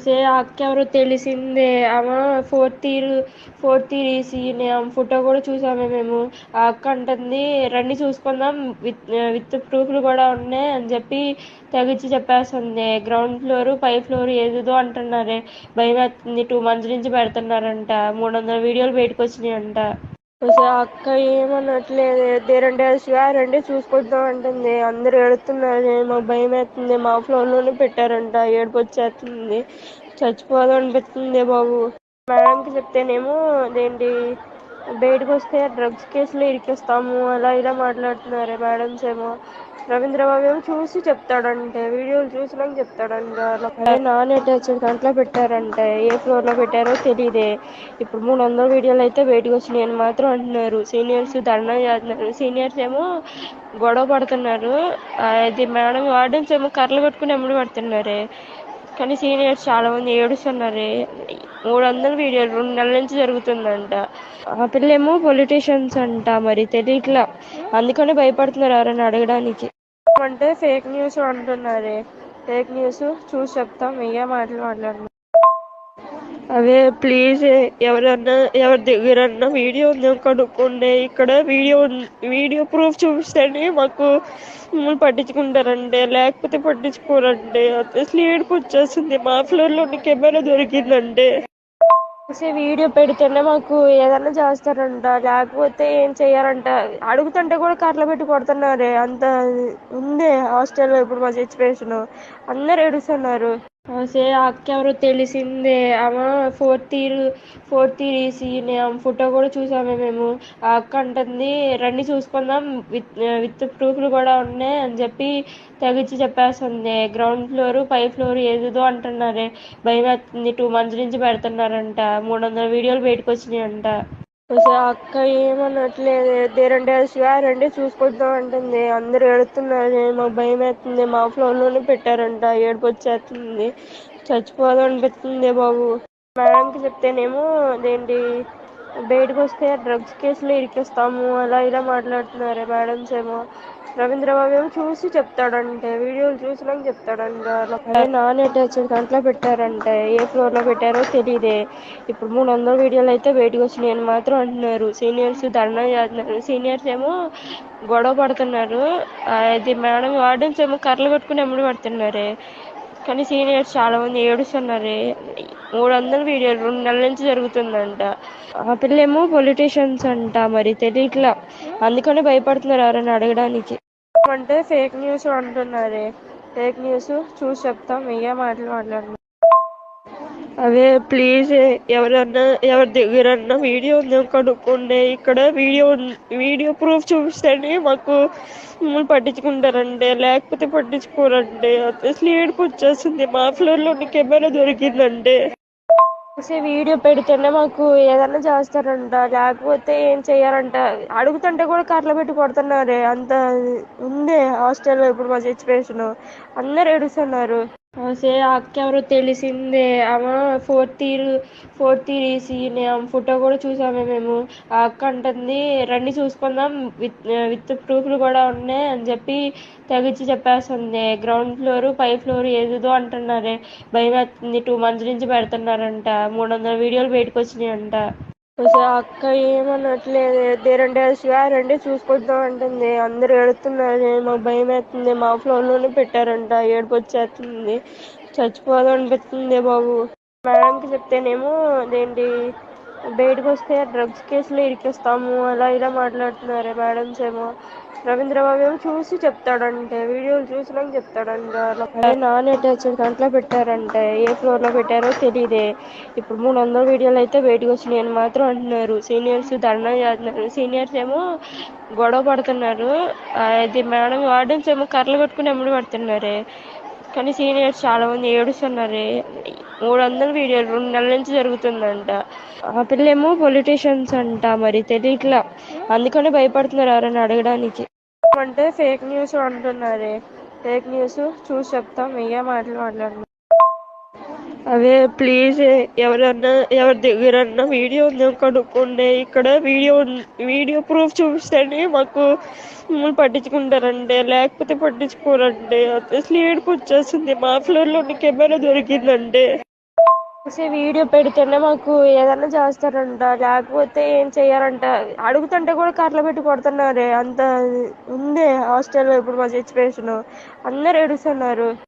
సే అక్క ఎవరో తెలిసిందే. ఆమె ఫోర్త్ ఇయర్ ఈసీనే. ఆమె ఫోటో కూడా చూసామే మేము. ఆ అక్క అంటుంది, రండి చూసుకుందాం, విత్ ప్రూఫ్లు కూడా ఉన్నాయి అని చెప్పి తెగిచ్చి చెప్పేస్తుంది. గ్రౌండ్ ఫ్లోర్, పై ఫ్లోర్ ఏదేదో అంటున్నారే. భయం వేస్తుంది. 2 months నుంచి పెడుతున్నారంట. 300 వీడియోలు బయటకు వచ్చినాయంట. ఆ అక్క ఏమనట్లేదు. రండి చూసుకుంటాం అంటుంది. అందరు ఏడుతున్నారు. మాకు భయం వేస్తుంది. మా ఫ్లోర్ లోనే పెట్టారంట. ఏడుపు వచ్చేస్తుంది. చచ్చిపోదాం అనిపిస్తుంది బాబు. మేడంకి చెప్తేనేమో అదేంటి, బయటకు వస్తే డ్రగ్స్ కేసులో ఇరికిస్తాము అలా ఇలా మాట్లాడుతున్నారు మేడమ్స్ ఏమో. రవీంద్ర బాబు ఏమో చూసి చెప్తాడంటే, వీడియోలు చూసినాక చెప్తాడంట. నాన్ అటాచ్డ్ దాంట్లో పెట్టారంటే, ఏ ఫ్లోర్ లో పెట్టారో తెలియదే. ఇప్పుడు 300 వీడియోలు అయితే బయటకు వచ్చినాయి అని మాత్రం అంటున్నారు. సీనియర్స్ ధర్నా చేస్తున్నారు. సీనియర్స్ ఏమో గొడవ పడుతున్నారు. అది మేడం వార్డెన్స్ ఏమో కర్రలు పెట్టుకుని ఎమ్మడి పడుతున్నారే. కానీ సీనియర్స్ చాలా మంది ఏడుస్తున్నారే. 300 వీడియోలు 2 నెలల నుంచి జరుగుతుందంట. ఆ పిల్లేమో పొలిటీషియన్స్ అంట, మరి తెలియట్లా. అందుకనే భయపడుతున్నారు ఎవరైనా అడగడానికి. అంటే ఫేక్ న్యూస్ అంటున్నారే. ఫేక్ న్యూస్ చూసి చెప్తాం, ఏ మాటలు మాట్లాడుతున్నాం. అవే ప్లీజ్, ఎవరి దగ్గరన్నా వీడియో ఉందో కనుక్కోండి. ఇక్కడ వీడియో ప్రూఫ్ చూపిస్తేనే మాకు మమ్మల్ని పట్టించుకుంటారంటే, లేకపోతే పట్టించుకోరంటే. అసలు ఏడుపు వచ్చేస్తుంది. మా ఫ్లోర్ లో కెమెరా దొరికిందంటే వీడియో పెడితేనే మాకు ఏదన్నా చేస్తారంట, లేకపోతే ఏం చెయ్యారంట. అడుగుతుంటే కూడా కర్రలు పెట్టి కొడుతున్నారే. అంత ఉంది హాస్టల్లో ఇప్పుడు మా సిచ్యువేషన్. అందరు ఏడుస్తున్నారు. ఆ అక్క ఎవరో తెలిసిందే. ఆమె ఫోర్త్ ఇయర్ ఈసీనే. ఆమె ఫోటో కూడా చూసామే మేము. ఆ అక్క అంటుంది, రండి చూసుకుందాం, విత్ ప్రూఫ్లు కూడా ఉన్నాయి అని చెప్పి తెగిచ్చి చెప్పేస్తుంది. గ్రౌండ్ ఫ్లోర్, పై ఫ్లోర్ ఏదేదో అంటున్నారే. భయం వేస్తుంది. 2 months నుంచి పెడుతున్నారంట. 300 వీడియోలు బయటకు వచ్చినాయంట. ఆ అక్క ఏమనట్లేదు. రండి చూసుకుంటాం అంటుంది. అందరు ఏడుతున్నారు. మాకు భయం వేస్తుంది. మా ఫ్లోర్ లోనే పెట్టారంట. ఏడుపు వచ్చేస్తుంది. చచ్చిపోదాం అనిపిస్తుంది బాబు. మేడంకి చెప్తేనేమో అదేంటి, బయటకు వస్తే డ్రగ్స్ కేసులో ఇరికిస్తాము అలా ఇలా మాట్లాడుతున్నారు మేడమ్స్ ఏమో. రవీంద్ర బాబు ఏమో చూసి చెప్తాడంటే, వీడియోలు చూసినాక చెప్తాడంట. నాన్ అటాచ్డ్ దాంట్లో పెట్టారంటే, ఏ ఫ్లోర్ లో పెట్టారో తెలియదే. ఇప్పుడు 300 వీడియోలు అయితే బయటకు వచ్చినాయి అని మాత్రం అంటున్నారు. సీనియర్స్ ధర్నా చేస్తున్నారు. సీనియర్స్ ఏమో గొడవ పడుతున్నారు. అది మేడం వార్డెన్స్ ఏమో కర్రలు పెట్టుకుని ఎమ్మడి పడుతున్నారే. కానీ సీనియర్స్ చాలా మంది ఏడుస్తున్నారే. 300 వీడియోలు 2 నెలల నుంచి జరుగుతుందంట. ఆ పిల్లేమో పొలిటీషియన్స్ అంట, మరి తెలియట్లా. అందుకనే భయపడుతున్నారు ఎవరైనా అడగడానికి. అంటే ఫేక్ న్యూస్ అంటున్నారే. ఫేక్ న్యూస్ చూసి చెప్తాం, ఏ మాటలు మాట్లాడుతున్నాం. అవే ప్లీజ్, ఎవరి దగ్గరన్నా వీడియో ఉందో కనుక్కోండి. ఇక్కడ వీడియో ప్రూఫ్ చూపిస్తేనే మాకు మమ్మల్ని పట్టించుకుంటారంటే, లేకపోతే పట్టించుకోరంటే. అసలు ఏడుపు వచ్చేస్తుంది. మా ఫ్లోర్ లో కెమెరా దొరికిందంటే వీడియో పెడితేనే మాకు ఏదన్నా చేస్తారంట, లేకపోతే ఏం చెయ్యారంట. అడుగుతుంటే కూడా కర్రలు పెట్టి కొడుతున్నారే. అంత ఉంది హాస్టల్లో ఇప్పుడు మా సిచ్యువేషన్. అందరు ఏడుస్తున్నారు. ఆ అక్క ఎవరో తెలిసిందే. ఆమె ఫోర్త్ ఇయర్ ఈసీనే. ఆమె ఫోటో కూడా చూసామే మేము. ఆ అక్క అంటుంది, రండి చూసుకుందాం, విత్ ప్రూఫ్లు కూడా ఉన్నాయి అని చెప్పి తెగిచ్చి చెప్పేస్తుంది. గ్రౌండ్ ఫ్లోర్, పై ఫ్లోర్ ఏదేదో అంటున్నారే. భయం వేస్తుంది. 2 months నుంచి పెడుతున్నారంట. 300 వీడియోలు బయటకు వచ్చినాయంట. ఆ అక్క ఏమనట్లేదు. రండి చూసుకుంటాం అంటుంది. అందరు ఏడుతున్నారు. మాకు భయం వేస్తుంది. మా ఫ్లోర్ లోనే పెట్టారంట. ఏడుపు వచ్చేస్తుంది. చచ్చిపోదాం అనిపిస్తుంది బాబు. మేడంకి చెప్తేనేమో అదేంటి, బయటకు వస్తే డ్రగ్స్ కేసులో ఇరికిస్తాము అలా ఇలా మాట్లాడుతున్నారు మేడమ్స్ ఏమో. రవీంద్ర బాబు ఏమో చూసి చెప్తాడంటే, వీడియోలు చూసినాక చెప్తాడంట. నాన్ అటాచ్డ్ దాంట్లో పెట్టారంటే, ఏ ఫ్లోర్ లో పెట్టారో తెలియదే. ఇప్పుడు 300 వీడియోలు అయితే బయటకు వచ్చినాయి అని మాత్రం అంటున్నారు. సీనియర్స్ ధర్నా చేస్తున్నారు. సీనియర్స్ ఏమో గొడవ పడుతున్నారు. అది మేడం వార్డెన్స్ ఏమో కర్రలు పెట్టుకుని ఎమ్మడి పడుతున్నారే. కానీ సీనియర్స్ చాలా మంది ఏడుస్తున్నారే. 300 వీడియోలు 2 నెలల నుంచి జరుగుతుందంట. ఆ పిల్లేమో పొలిటీషియన్స్ అంట, మరి తెలియట్లా. అందుకనే భయపడుతున్నారు ఎవరైనా అడగడానికి. అంటే ఫేక్ న్యూస్ అంటున్నారే. ఫేక్ న్యూస్ చూసి చెప్తాం, ఏ మాటలు మాట్లాడుతున్నాం. అవే ప్లీజ్, ఎవరి దగ్గరన్నా వీడియో ఉందో కనుక్కోండి. ఇక్కడ వీడియో ప్రూఫ్ చూపిస్తేనే మాకు మమ్మల్ని పట్టించుకుంటారంటే, లేకపోతే పట్టించుకోరంటే. అసలు ఏడుపు వచ్చేస్తుంది. మా ఫ్లోర్ లో కెమెరా దొరికిందంటే వీడియో పెడితేనే మాకు ఏదన్నా చేస్తారంట, లేకపోతే ఏం చెయ్యారంట. అడుగుతుంటే కూడా కర్రలు పెట్టి కొడుతున్నారే, అంత ఉంది హాస్టల్లో ఇప్పుడు మా సిచ్యువేషన్. అందరు ఏడుస్తున్నారు.